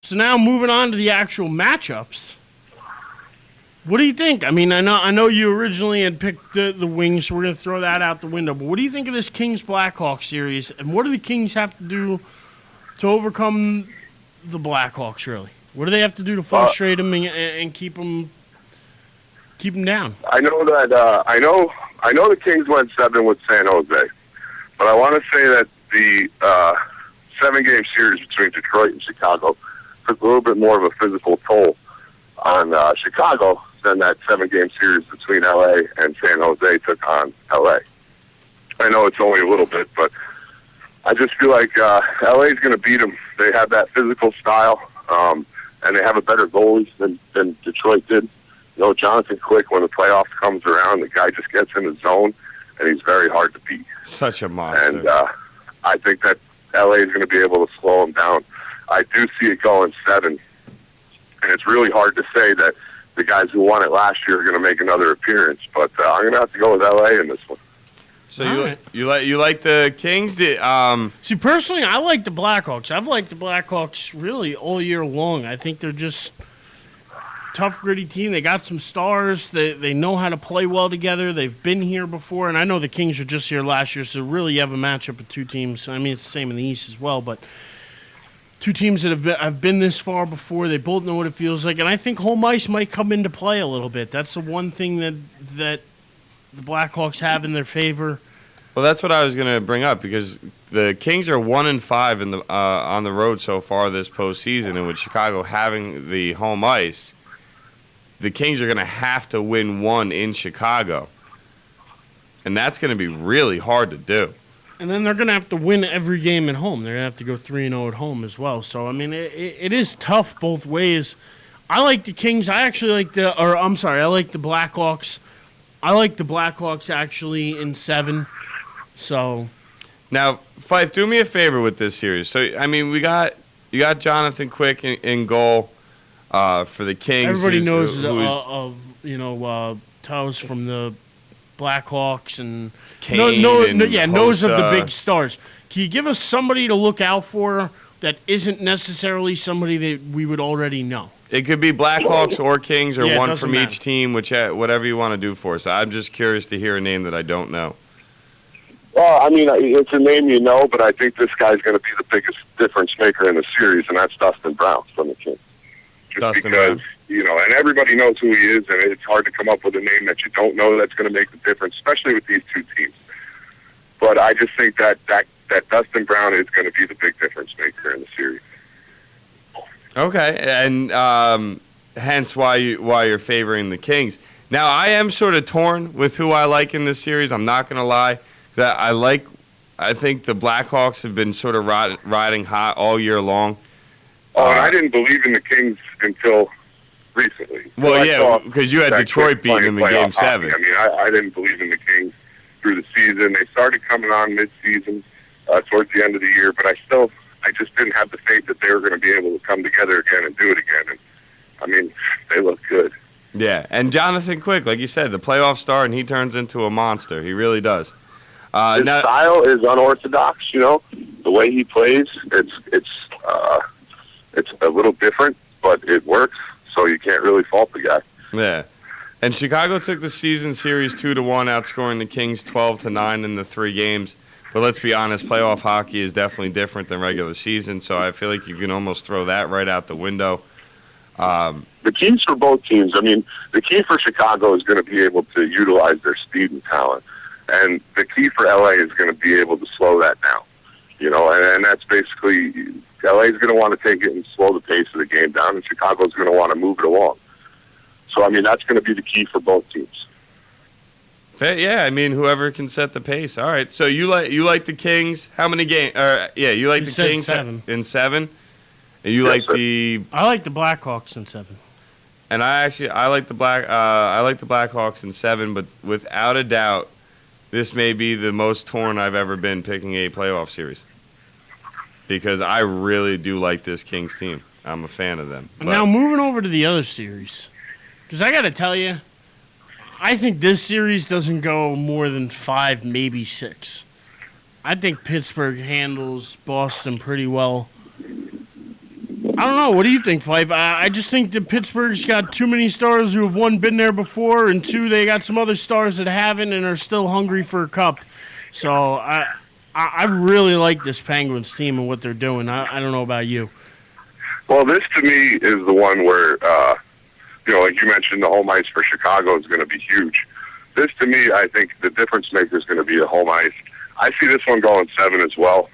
So now moving on to the actual matchups. What do you think? I mean, I know you originally had picked the Wings, so we're going to throw that out the window. But what do you think of this Kings-Blackhawks series, and what do the Kings have to do to overcome the Blackhawks, really? What do they have to do to frustrate them and keep them down? I know that I know the Kings went 7 with San Jose, but I want to say that the 7-game series between Detroit and Chicago took a little bit more of a physical toll on Chicago than that 7-game series between LA and San Jose took on LA. I know it's only a little bit, but I just feel like LA is going to beat them. They have that physical style, and they have a better goalie than Detroit did. You know, Jonathan Quick, when the playoffs comes around, the guy just gets in the zone, and he's very hard to beat. Such a monster. And I think that LA is going to be able to slow him down. I do see it going 7, and it's really hard to say that the guys who won it last year are going to make another appearance, but I'm going to have to go with LA in this one. So you like the Kings? See, personally, I like the Blackhawks. I've liked the Blackhawks really all year long. I think they're just tough, gritty team. They got some stars. They know how to play well together. They've been here before, and I know the Kings were just here last year, so really you have a matchup of two teams. I mean, it's the same in the East as well, but two teams that have been this far before. They both know what it feels like, and I think home ice might come into play a little bit. That's the one thing that the Blackhawks have in their favor. Well, that's what I was going to bring up, because the Kings are 1-5 in the on the road so far this postseason, and with Chicago having the home ice, the Kings are going to have to win one in Chicago, and that's going to be really hard to do. And then they're going to have to win every game at home. They're going to have to go 3-0 at home as well. So, I mean, it is tough both ways. I like the Kings. I like the Blackhawks. I like the Blackhawks actually in 7. So now, Fife, do me a favor with this series. So, I mean, you got Jonathan Quick in goal for the Kings. Everybody knows Toes from the Blackhawks and knows of the big stars. Can you give us somebody to look out for that isn't necessarily somebody that we would already know? It could be Blackhawks or Kings or one from matter. each team, whatever you want to do for us. I'm just curious to hear a name that I don't know. Well, I mean, it's a name you know, but I think this guy's going to be the biggest difference maker in the series, and that's Dustin Brown from the Kings. Just because, and everybody knows who he is, and it's hard to come up with a name that you don't know that's going to make the difference, especially with these two teams. But I just think that Dustin Brown is going to be the big difference maker in the series. Okay, and hence why you're favoring the Kings. Now, I am sort of torn with who I like in this series. I'm not going to lie. I think the Blackhawks have been sort of riding hot all year long. Oh, and I didn't believe in the Kings until recently. Well, yeah, because you had Detroit beating them in Game 7. I mean, I didn't believe in the Kings through the season. They started coming on mid-season towards the end of the year, but I just didn't have the faith that they were going to be able to come together again and do it again. And I mean, they look good. Yeah, and Jonathan Quick, like you said, the playoff star, and he turns into a monster. He really does. His style is unorthodox. The way he plays, it's a little different, but it works. So you can't really fault the guy. Yeah, and Chicago took the season series 2-1, outscoring the Kings 12-9 in the 3 games. But let's be honest, playoff hockey is definitely different than regular season. So I feel like you can almost throw that right out the window. The keys for both teams, I mean, the key for Chicago is going to be able to utilize their speed and talent. And the key for LA is going to be able to slow that down. And that's basically, LA is going to want to take it and slow the pace of the game down, and Chicago is going to want to move it along. So, I mean, that's going to be the key for both teams. Yeah, I mean, whoever can set the pace. All right, so you like the Kings. How many games? You like the Kings 7. In 7? And you Yes, like the... I like the Blackhawks in 7. And I like the Blackhawks in 7, but without a doubt, this may be the most torn I've ever been picking a playoff series. Because I really do like this Kings team. I'm a fan of them. Now, moving over to the other series. Because I got to tell you, I think this series doesn't go more than 5, maybe 6. I think Pittsburgh handles Boston pretty well. I don't know. What do you think, Fife? I just think that Pittsburgh's got too many stars who have, one, been there before, and two, they got some other stars that haven't and are still hungry for a cup. So I really like this Penguins team and what they're doing. I don't know about you. Well, this to me is the one where, like you mentioned, the home ice for Chicago is going to be huge. This to me, I think the difference maker is going to be the home ice. I see this one going 7 as well.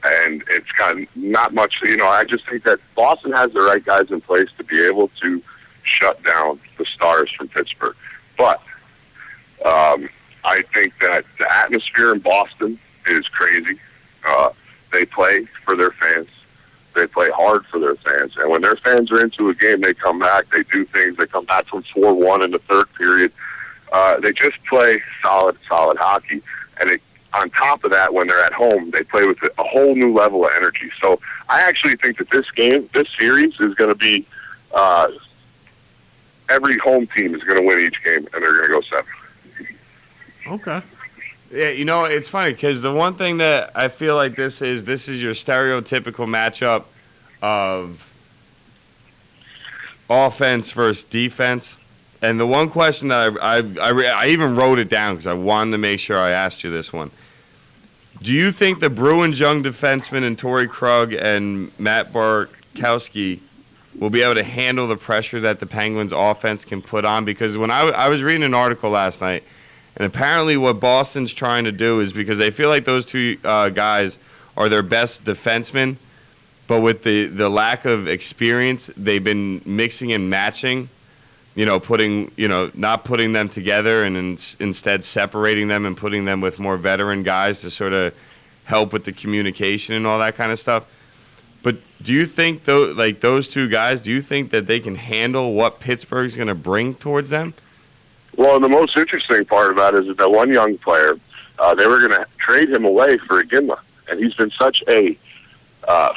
And it's got not much, I just think that Boston has the right guys in place to be able to shut down the Stars from Pittsburgh. But I think that the atmosphere in Boston is crazy. They play for their fans. They play hard for their fans. And when their fans are into a game, they come back. They do things. They come back from 4-1 in the third period. They just play solid hockey. And on top of that, when they're at home, they play with a whole new level of energy. So I actually think that this series is going to be every home team is going to win each game, and they're going to go 7. Okay. Yeah, it's funny because the one thing that I feel like this is your stereotypical matchup of offense versus defense. And the one question that I even wrote it down because I wanted to make sure I asked you this one. Do you think the Bruins' young defensemen and Torrey Krug and Matt Bartkowski will be able to handle the pressure that the Penguins' offense can put on? Because when I was reading an article last night, and apparently what Boston's trying to do is because they feel like those two guys are their best defensemen, but with the lack of experience, they've been mixing and matching. Not putting them together and instead separating them and putting them with more veteran guys to sort of help with the communication and all that kind of stuff. But do you think those two guys, do you think that they can handle what Pittsburgh's going to bring towards them? Well, the most interesting part about it is that one young player, they were going to trade him away for Iginla, and he's been such a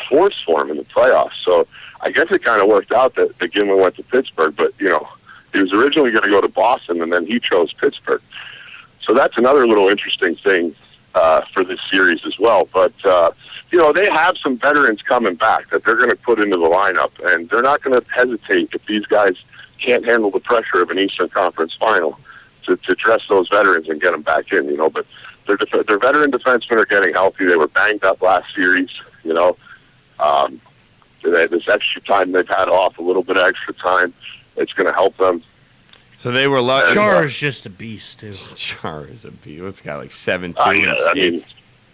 force for him in the playoffs. So I guess it kind of worked out that Iginla went to Pittsburgh, but, he was originally going to go to Boston, and then he chose Pittsburgh. So that's another little interesting thing for this series as well. But, they have some veterans coming back that they're going to put into the lineup, and they're not going to hesitate if these guys can't handle the pressure of an Eastern Conference final to dress those veterans and get them back in, But their veteran defensemen are getting healthy. They were banged up last series, This extra time they've had off, a little bit of extra time, it's going to help them. So they were lucky. Char is just a beast, too. Char is a beast. It's got like 17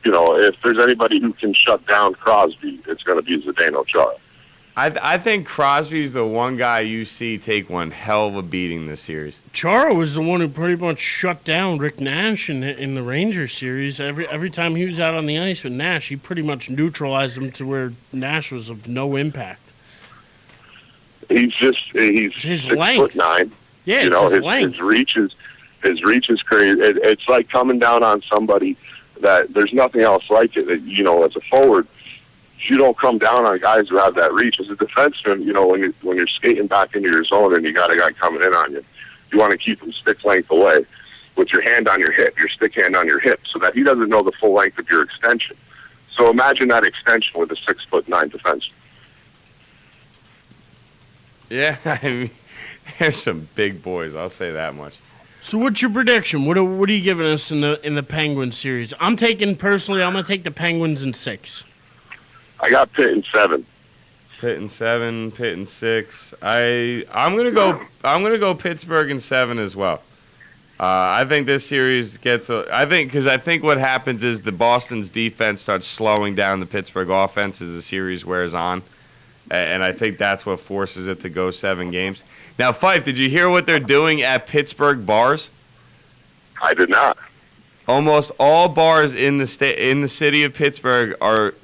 if there's anybody who can shut down Crosby, it's going to be Zdeno Chara. I think Crosby's the one guy you see take one hell of a beating this series. Chara was the one who pretty much shut down Rick Nash in the Rangers series. Every time he was out on the ice with Nash, he pretty much neutralized him to where Nash was of no impact. He's his length. 6'9". Yeah, his reach is crazy. It's like coming down on somebody that there's nothing else like it. As a forward, you don't come down on guys who have that reach. As a defenseman, when you're skating back into your zone and you got a guy coming in on you, you want to keep him stick length away with your hand on your hip, your stick hand on your hip, so that he doesn't know the full length of your extension. So imagine that extension with a 6'9" defenseman. Yeah, I mean, there's some big boys. I'll say that much. So what's your prediction? What are you giving us in the Penguins series? I'm going to take the Penguins in 6. I got Pitt in 7. Pitt in 7, Pitt in 6. I'm gonna go Pittsburgh in 7 as well. I think this series I think what happens is the Boston's defense starts slowing down the Pittsburgh offense as the series wears on. And I think that's what forces it to go 7 games. Now, Fife, did you hear what they're doing at Pittsburgh bars? I did not. Almost all bars in the city of Pittsburgh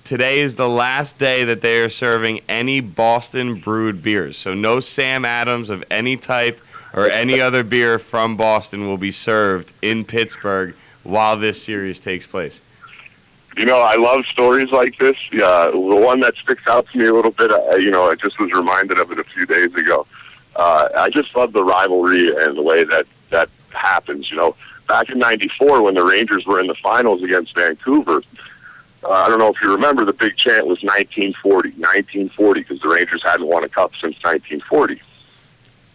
today is the last day that they are serving any Boston brewed beers. So no Sam Adams of any type or any other beer from Boston will be served in Pittsburgh while this series takes place. I love stories like this. The one that sticks out to me a little bit, I just was reminded of it a few days ago. I just love the rivalry and the way that happens. Back in '94 when the Rangers were in the finals against Vancouver, I don't know if you remember, the big chant was 1940, because the Rangers hadn't won a cup since 1940.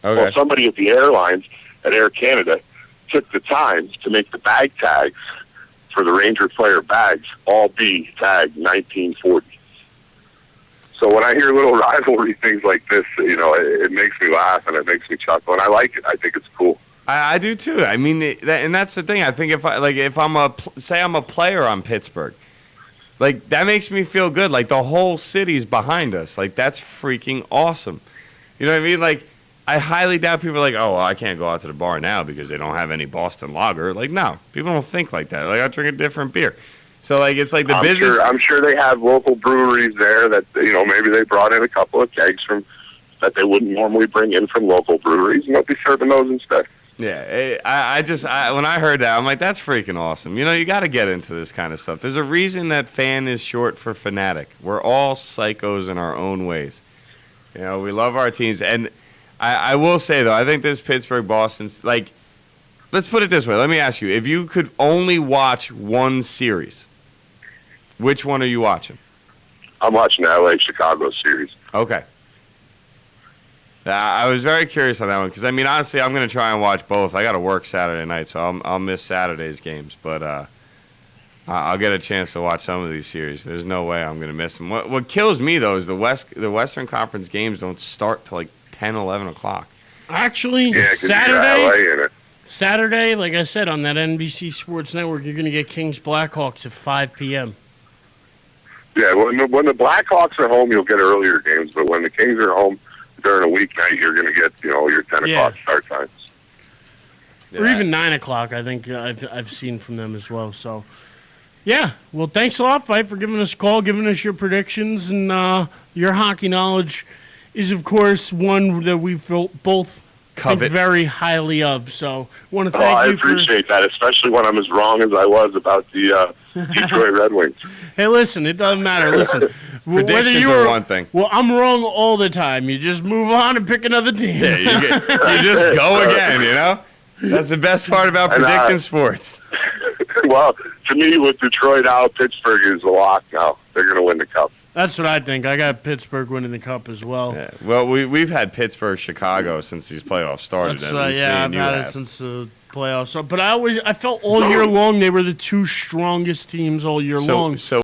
Okay. Well, somebody at the airlines, at Air Canada, took the time to make the bag tags for the Ranger player bags all be tagged 1940. So when I hear little rivalry things like this, it makes me laugh and it makes me chuckle, and I like it. I think it's cool. I do too. I mean, and that's the thing. I think if I'm I'm a player on Pittsburgh, like that makes me feel good. Like the whole city's behind us. Like that's freaking awesome. You know what I mean? Like I highly doubt people are like, oh, well, I can't go out to the bar now because they don't have any Boston Lager. Like no, people don't think like that. Like I drink a different beer. So like it's like the business. I'm sure they have local breweries there that maybe they brought in a couple of kegs from that they wouldn't normally bring in from local breweries, and they'll be serving those instead. Yeah, when I heard that, I'm like, that's freaking awesome. You got to get into this kind of stuff. There's a reason that fan is short for fanatic. We're all psychos in our own ways. We love our teams. And I will say, though, I think this Pittsburgh-Boston, like, let's put it this way. Let me ask you, if you could only watch one series, which one are you watching? I'm watching the LA-Chicago series. Okay. I was very curious on that one because, I mean, honestly, I'm going to try and watch both. I got to work Saturday night, so I'll miss Saturday's games. But I'll get a chance to watch some of these series. There's no way I'm going to miss them. What kills me, though, is the Western Conference games don't start till like 10, 11 o'clock. Actually, Saturday, like I said, on that NBC Sports Network, you're going to get Kings Blackhawks at 5 p.m. Yeah, when the Blackhawks are home, you'll get earlier games. But when the Kings are home, during a weeknight, you're going to get your 10 o'clock start times, or even 9 o'clock. I think I've seen from them as well. So, yeah. Well, thanks a lot, Fife, for giving us a call, giving us your predictions, and your hockey knowledge is, of course, one that we both think very highly of. So, want to thank you. I appreciate that, especially when I'm as wrong as I was about the Detroit Red Wings. Hey, listen, it doesn't matter. Listen. Predictions are one thing. Well, I'm wrong all the time. You just move on and pick another team. Yeah, you just go again, That's the best part about predicting sports. Well, to me, with Detroit out, Pittsburgh is a lock now. They're going to win the Cup. That's what I think. I got Pittsburgh winning the Cup as well. Yeah. Well, we've had Pittsburgh, Chicago since these playoffs started. I've had it since the playoffs. But I felt all year long they were the two strongest teams all year long. So